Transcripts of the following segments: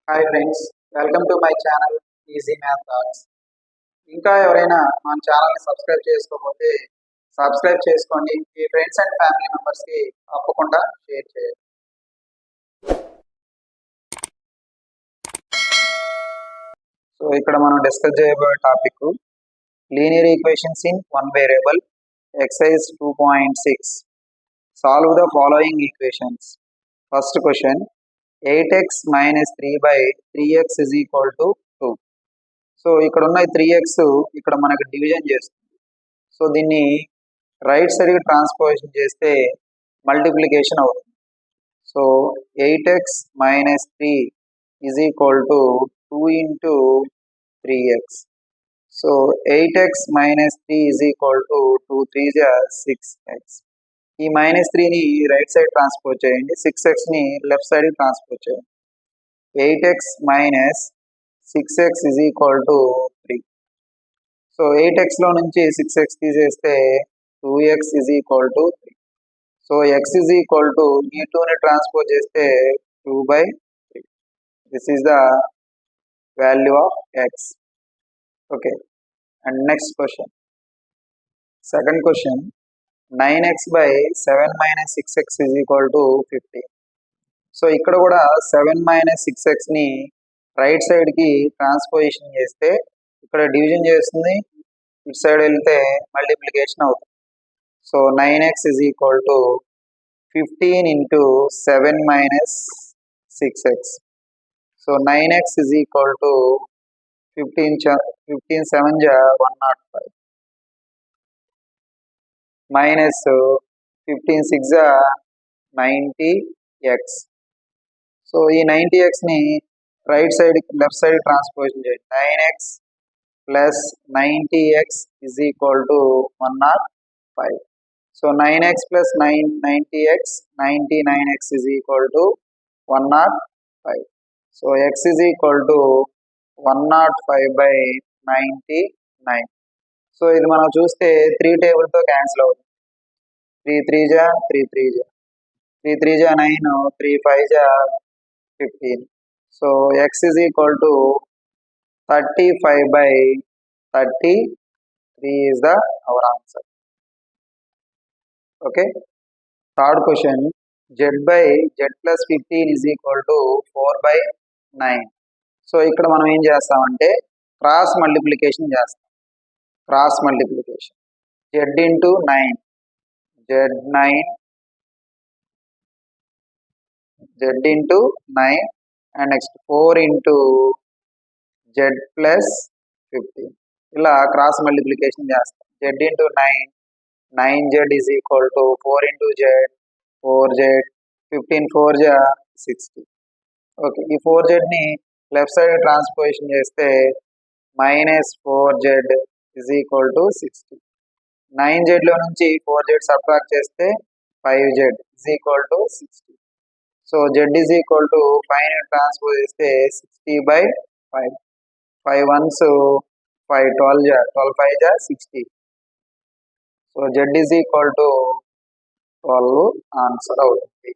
Hi friends, welcome to my channel easy math thoughts. ఇంకా ఎవరైనా మన ఛానల్ని సబ్స్క్రైబ్ చేసుకోకపోతే సబ్స్క్రైబ్ చేసుకోండి. మీ ఫ్రెండ్స్ అండ్ ఫ్యామిలీ మెంబర్స్కి తప్పకుండా షేర్ చేయండి. సో ఇక్కడ మనం డిస్కస్ చేయబోయే topic linear equations in one variable exercise 2.6. Solve the following equations. First question 8x minus 3 by 3x is equal to 2. So ఇక్కడ ఉన్న 3x ఇక్కడ మనకు డివిజన్ చేస్తుంది. సో దీన్ని రైట్ సైడ్కి ట్రాన్స్పోజిషన్ చేస్తే మల్టిప్లికేషన్ అవుతుంది. So 8x minus 3 is equal to 2 into 3x. So 8x minus 3 is equal to 2 3 6x. ఈ -3ని రైట్ సైడ్ ట్రాన్స్పోజ్ చేయండి, 6xని లెఫ్ట్ సైడ్ ట్రాన్స్పోజ్ చేయండి. 8x minus 6x is equal to 3. So 8xలో నుంచి 6x తీసేస్తే 2x is equal to 3. So x is equal to ఈ 2ని transpose చేస్తే 2/3. This is the value of x. Okay, and next question. Second question 9x by 7 minus 6x is equal to 15. So ఇక్కడ కూడా 7 minus 6xని right సైడ్కి transposition చేస్తే ఇక్కడ division చేస్తుంది, ఇటు సైడ్ వెళ్తే మల్టిప్లికేషన్ అవుతుంది. So 9x is equal to 15 into 7 minus 6x. So 9x is equal to 15 7 105 minus 15 6 90x. So ఈ 90xని right side left side transposition చేయండి. 9x plus 90x is equal to 105. So 9x plus 90x 99x is equal to 105. So x is equal to 105/99. So ఇది మనం చూస్తే 3 టేబుల్తో cancel అవుతుంది. 3 3 3 3 3 3 9 3 5 15. So x is equal to 35/33 is the our answer. Okay. Third question, z by z plus 15 is equal to 4/9. So ఇక్కడ మనం ఏం చేస్తామంటే cross multiplication చేస్తాం. Cross multiplication z into 9 z9 z into 9 and next 4 into z plus 15. ఇలా cross multiplication చేస్తాం. z into 9 9z is equal to 4 into z 4z 15 4 60. Okay, ఈ 4zని left side transposition చేస్తే -4z is equal to 60. 9zలో నుంచి 4z subtract చేస్తే 5z is equal to 60. So z is equal to 5ని transpose చేస్తే 60/5. 5 1s 5 12 5 60. So z is equal to 12 answer అవుతుంది.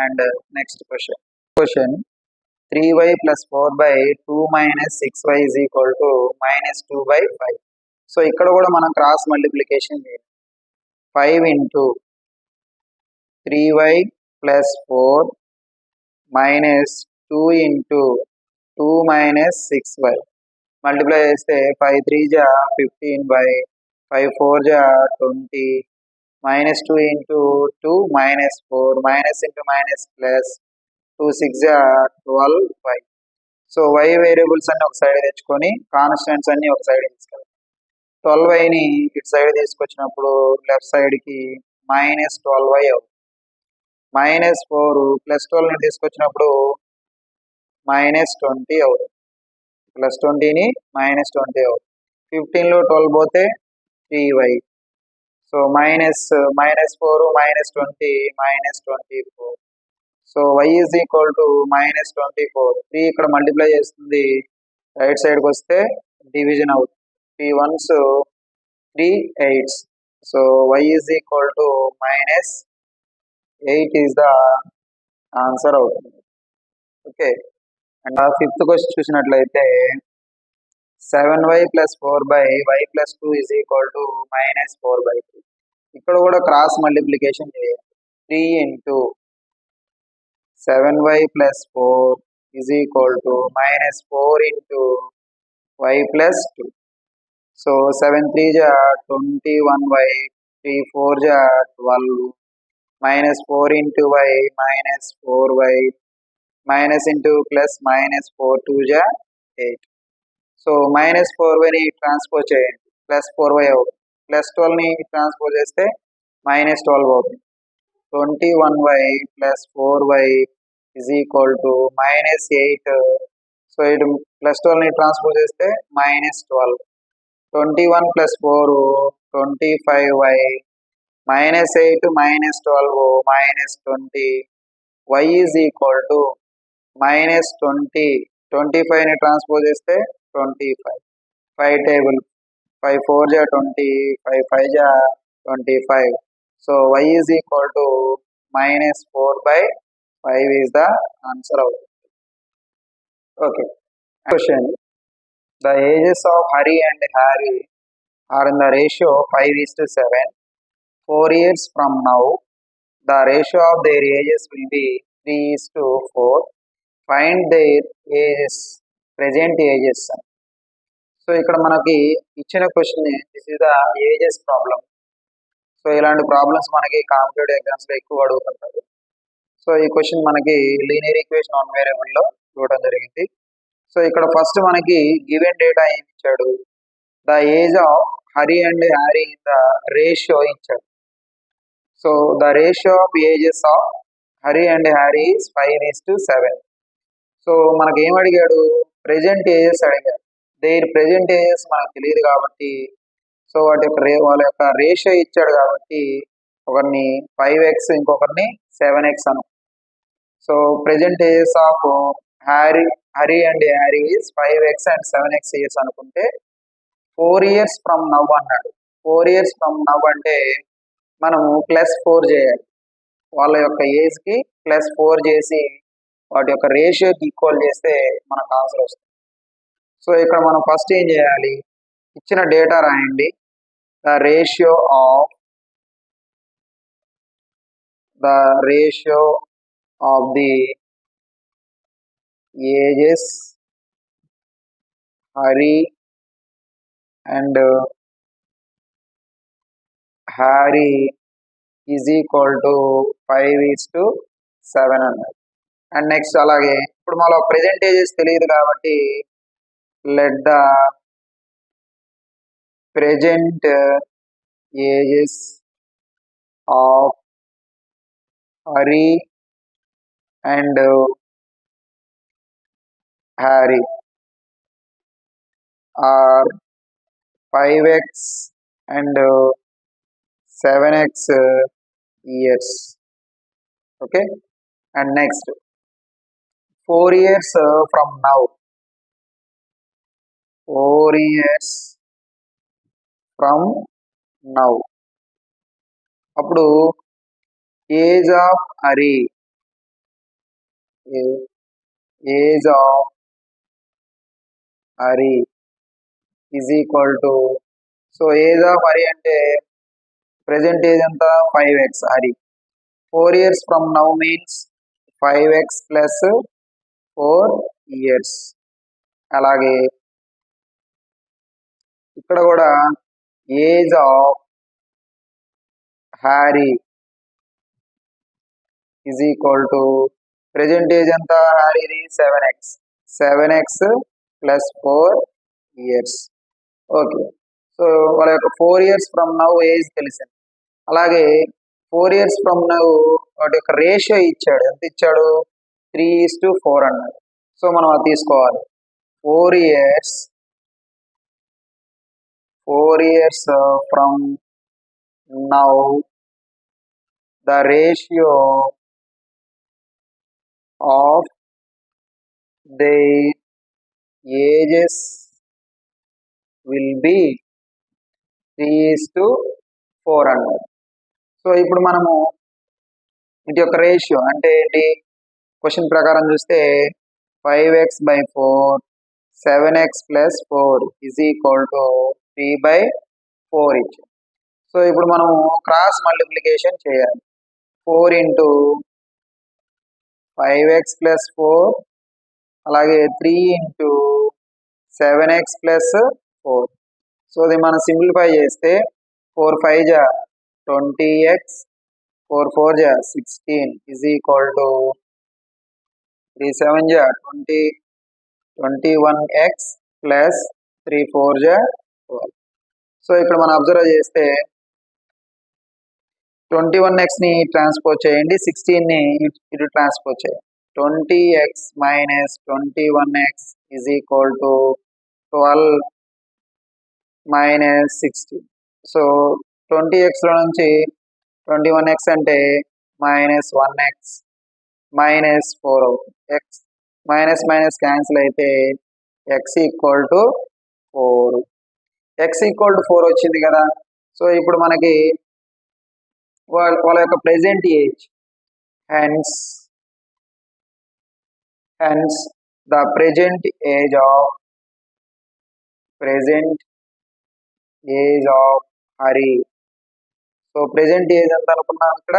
And next question 3y plus 4/2 minus 6y is equal to -2/5. So ఇక్కడ కూడా మనం cross multiplication చేయాలి. 5 into 3y plus 4 minus 2 into 2 minus 6y. Multiply చేస్తే 5 3 15/5 4 20 -2 into 2 minus 4 minus into minus plus 2 6 12y. So y variables అన్ని ఒక side తెచ్చుకొని constants అన్ని ఒక సైడ్ తీసుకెళ్తాం. 12yని ఇటు సైడ్ తీసుకొచ్చినప్పుడు లెఫ్ట్ సైడ్కి -12y అవుతుంది. -4 ప్లస్ 12ని తీసుకొచ్చినప్పుడు -20 అవుతుంది. ప్లస్ 20ని -20 అవుతుంది. 15లో 12 పోతే 3y. So -4 -20 -24. So y is equal to -24. 3 ఇక్కడ మల్టిప్లై చేస్తుంది, రైట్ సైడ్కి వస్తే డివిజన్ అవుతుంది. 3 1s 3 8s. So y is equal to -8 is the answer అవుతుంది. ఓకే, అండ్ ఆ ఫిఫ్త్ క్వశ్చన్ చూసినట్లయితే 7y + 4/y + 2 = -4/2. ఇక్కడ కూడా క్రాస్ మల్టిప్లికేషన్ చేయాలి. 3 into 7y + 4 = -4 into y + 2. So 7 3 ja 21y, 3 4 ja 12, -4 into y -4y, minus into plus -4 2 ja 8. So -4y ని transpose చేయండి, +4y అవుతుంది. +12 ని ట్రాన్స్పోజ్ చేస్తే -12 అవుతుంది. 21y + 4y = -8. సో ఇటు +12 ని ట్రాన్స్పోజ్ చేస్తే -12. 21 + 4 25y, -8 -12 -20. y -20. 25 ని ట్రాన్స్పోజ్ చేస్తే 25. 5 table 5 4 ja 20, 5 5 ja 25. So y -4/5 is the answer of it. Okay. Question. The ages of Hari and Harry are in the ratio 5:7. 4 years from now, the ratio of their ages will be 3:4. Find their ages, present ages. So ఇక్కడ మనకి ఇచ్చిన question this is the ages problem. So ఇలాంటి problems మనకి competitive exams లో ఎక్కువ అడుగుతుంటారు. So ఈ question మనకి లీనియర్ ఈక్వేషన్ వన్ వేరియబుల్ లో ఇవ్వడం జరిగింది. సో ఇక్కడ ఫస్ట్ మనకి గివెన్ డేటా ఏమి ఇచ్చాడు, the age of Hari and Harry in the ratio ఇచ్చాడు. So the ratio of ages of Hari and Harry is 5:7. So మనకి ఏం అడిగాడు, ప్రెజెంట్ ఏజెస్ అడిగాడు. దేర్ ప్రెజెంట్ ఏజెస్ మనకు తెలియదు కాబట్టి, సో వాళ్ళ యొక్క రేషియో ఇచ్చాడు కాబట్టి ఒకరిని 5x ఇంకొకరిని 7x Anu. So present ages of Hari and Harry is 5x and 7x years అనుకుంటే 4 years ఫ్రమ్ నవ్ అన్నాడు. 4 years ఫ్రమ్ నవ్ అంటే మనము +4 చేయాలి. వాళ్ళ యొక్క ఏజ్ కి +4 చేసి వాటి యొక్క రేషియోకి ఈక్వల్ చేస్తే మనకు ఆన్సర్ వస్తుంది. సో ఇక్కడ మనం ఫస్ట్ ఏం చేయాలి, ఇచ్చిన డేటా రాయండి. The ratio of the ages Hari and Harry is equal to 5:7 అన్నది. అండ్ నెక్స్ట్ అలాగే ఇప్పుడు మన ప్రెజెంట్ ఏజెస్ తెలియదు కాబట్టి let the present ages of Hari and Harry are 5x and 7x years. Okay, and next 4 years from now. 4 years from now. అప్పుడు age of Hari is equal to, so age of Hari అంటే present age ఎంత 5x Hari. 4 years from now means 5x plus 4 years. అలాగే ఇక్కడ కూడా age of Harry is equal to present age ఎంత హ్యారీది 7x plus 4 years. Okay, so వాళ్ళ యొక్క 4 years from now age తెలిసింది. అలాగే 4 years ఫ్రమ్ నౌ వాటి యొక్క రేషియో ఇచ్చాడు. ఎంత ఇచ్చాడు, 3:4 అన్నాడు. సో మనం అది తీసుకోవాలి. 4 years from now, the ratio of their ages will be 3:4 అన్నారు. సో ఇప్పుడు మనము ఇటు యొక్క రేషియో అంటే ఏంటి, క్వశ్చన్ ప్రకారం చూస్తే 5x by 4, 7x plus 4 is equal to 3 by 4 ఇచ్చారు. సో ఇప్పుడు మనం క్రాస్ మల్టిప్లికేషన్ చేయాలి. 4 ఇంటూ 5x ప్లస్ 4 అలాగే 3 ఇంటూ 7x ప్లస్ 4. సో ఇది మనం సింప్లిఫై చేస్తే 4 5 జా 20x, 4 4 జా 16 is equal to 3 7 జా 20, 21x ప్లస్ 3 4 జా 12. సో ఇక్కడ మనం అబ్జర్వ్ చేస్తే 21x ని ట్రాన్స్పోజ్ చేయండి, 16 ని ఇటు ట్రాన్స్పోజ్ చేయండి. 20x minus 21x is equal to 12 minus 16. So 20x లో నుంచి 21x అంటే మైనస్ 1x మైనస్ 4 అవుతుంది. x మైనస్ మైనస్ క్యాన్సిల్ అయితే x equal to 4. x equal to 4 వచ్చింది కదా. సో ఇప్పుడు మనకి వాళ్ళ యొక్క present age, hence the present age of Hari. So present age ఎంత అనుకున్నాం ఇక్కడ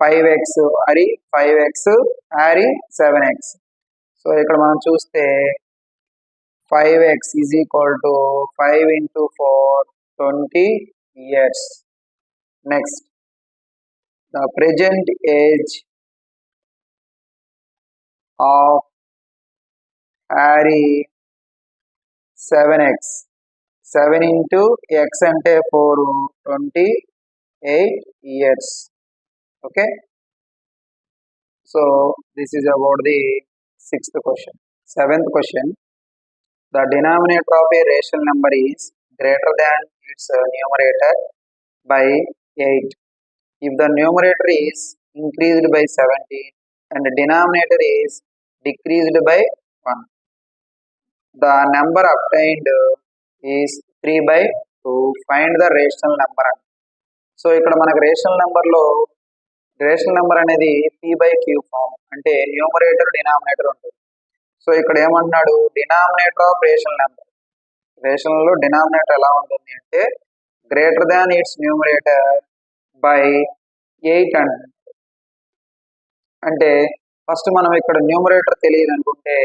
5x, Hari 5x, Hari 7x. So ఇక్కడ మనం చూస్తే 5x is equal to 5 into 4 20 years. Next, the present age of Harry 7x. 7 into x ante 4 28 years. Okay. So this is about the 6th question. 7th question. The denominator of a rational number is greater than its numerator by 8 if the numerator is increased by 17 and the denominator is decreased by 1. The number obtained is 3 by 2. Find the rational number. So ఇక్కడ మనకు rational number అనేది p by q form, అంటే numerator denominator ఉంటుంది. So ఇక్కడ ఏమన్నాడు, denominator of rational number. రేషనల్లో denominator ఎలా ఉంటుంది అంటే greater than its numerator by 8 అంటుంది. అంటే ఫస్ట్ మనం ఇక్కడ న్యూమరేటర్ తెలియదు అనుకుంటే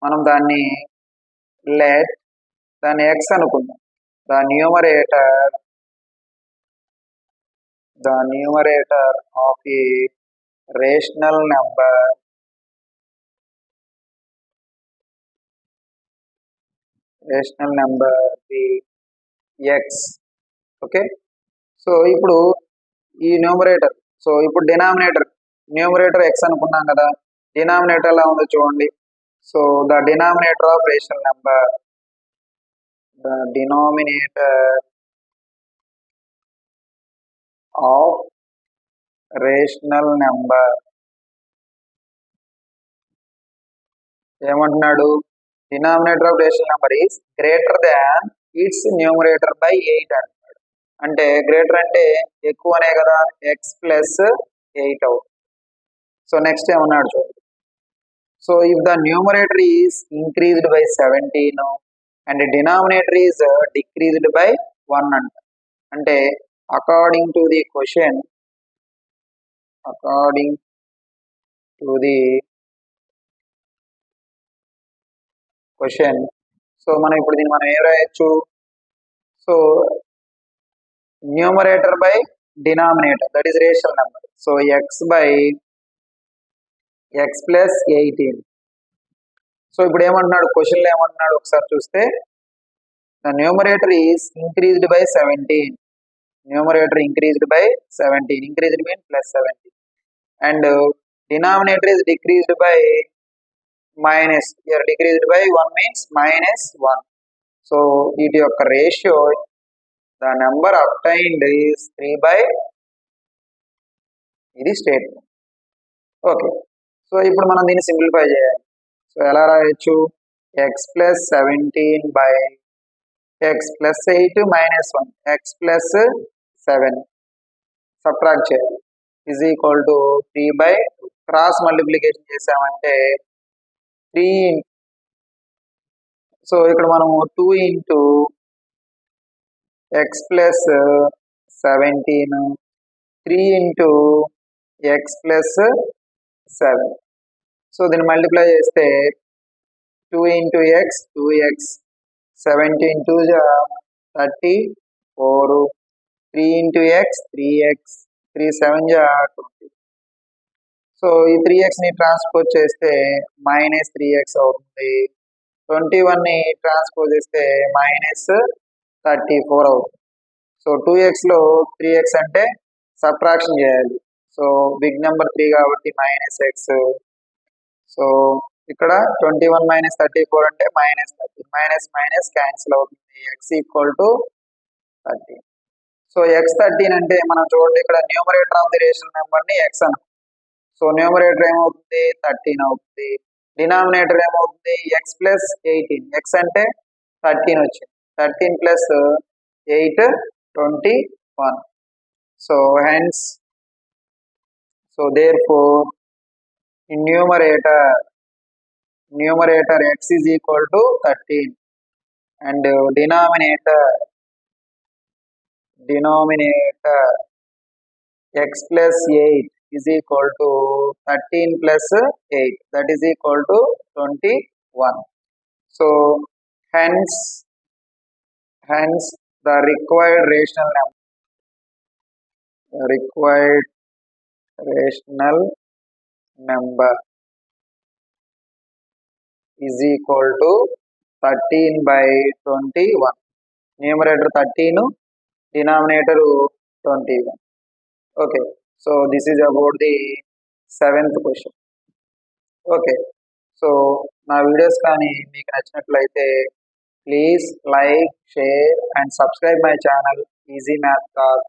మనం దాన్ని x అనుకుందాం. The numerator of a rational number the x. Okay. So ఇప్పుడు ఈ న్యూమరేటర్, సో ఇప్పుడు న్యూమరేటర్ x అనుకున్నాం కదా, డినామినేటర్ ఎలా ఉందో చూడండి. So the denominator of rational number, ఏమంటున్నాడు, denominator of rational number is greater than its numerator by 8 అంటున్నాడు. అంటే గ్రేటర్ అంటే ఎక్కువనే కదా, x ప్లస్ 8 అవుతుంది. సో నెక్స్ట్ ఏమన్నాడు చూడండి. So if the numerator is increased by 17 and denominator is decreased by 1 అంట. అంటే according to the question so మనం ఇప్పుడు దీన్ని మనం ఏం రాయొచ్చు, so numerator by denominator, that is rational number. So x by x plus 18. So ఇప్పుడు ఏమంటున్నాడు, క్వశ్చన్లో ఏమంటున్నాడు ఒకసారి చూస్తే, the numerator is increased by 17. Numerator increased by 17, increased mean plus 17, and denominator is decreased by minus, here decreased by 1 means minus 1. So వీటి యొక్క ratio, the number obtained is 3 by, ఇది statement. Okay. So ఇప్పుడు మనం దీన్ని simplify చేయాలి. So ఎలా రాయొచ్చు, x plus 17 by x plus 8 minus 1, x plus 7 subtract చేయాలి, is equal to 3 by 2. Cross multiplication చేసామంటే 3 సో ఇక్కడ మనము 2 into x plus 17 3 into x plus 7. So దీన్ని మల్టిప్లై చేస్తే 2 ఇంటూ ఎక్స్ 2x 17 2 జా 34 3 ఇంటూ ఎక్స్ 3x 3 7 జా 20. సో ఈ 3x ని ట్రాన్స్పోజ్ చేస్తే మైనస్ 3x అవుతుంది. 21 ని ట్రాన్స్పోజ్ చేస్తే మైనస్ 34 అవుతుంది. సో 2x లో 3x అంటే సబ్ట్రాక్షన్ చేయాలి. సో బిగ్ నెంబర్ 3 కాబట్టి మైనస్ ఎక్స్. సో ఇక్కడ 21 మైనస్ 34 అంటే మైనస్ 30. మైనస్ మైనస్ క్యాన్సిల్ అవుతుంది. X equal to 13. So X 13 అంటే మనం చూడండి ఇక్కడ numerator of the rational number ని ఎక్స్ అను. సో న్యూమరేటర్ ఏమవుతుంది 13 అవుతుంది. డినామినేటర్ ఏమవుతుంది ఎక్స్ ప్లస్ 18. ఎక్స్ అంటే 13 వచ్చింది. 13 plus 8 21. So hence so therefore in numerator x is equal to 13 and denominator x plus 8 is equal to 13 plus 8, that is equal to 21. So hence the required rational number is equal to 13 by 21. Numerator 13, denominator 21. Okay, so this is about the 7th question. Okay, so నా videos కానీ మీకు నచ్చినట్లయితే please like, share and subscribe my channel easy math talk.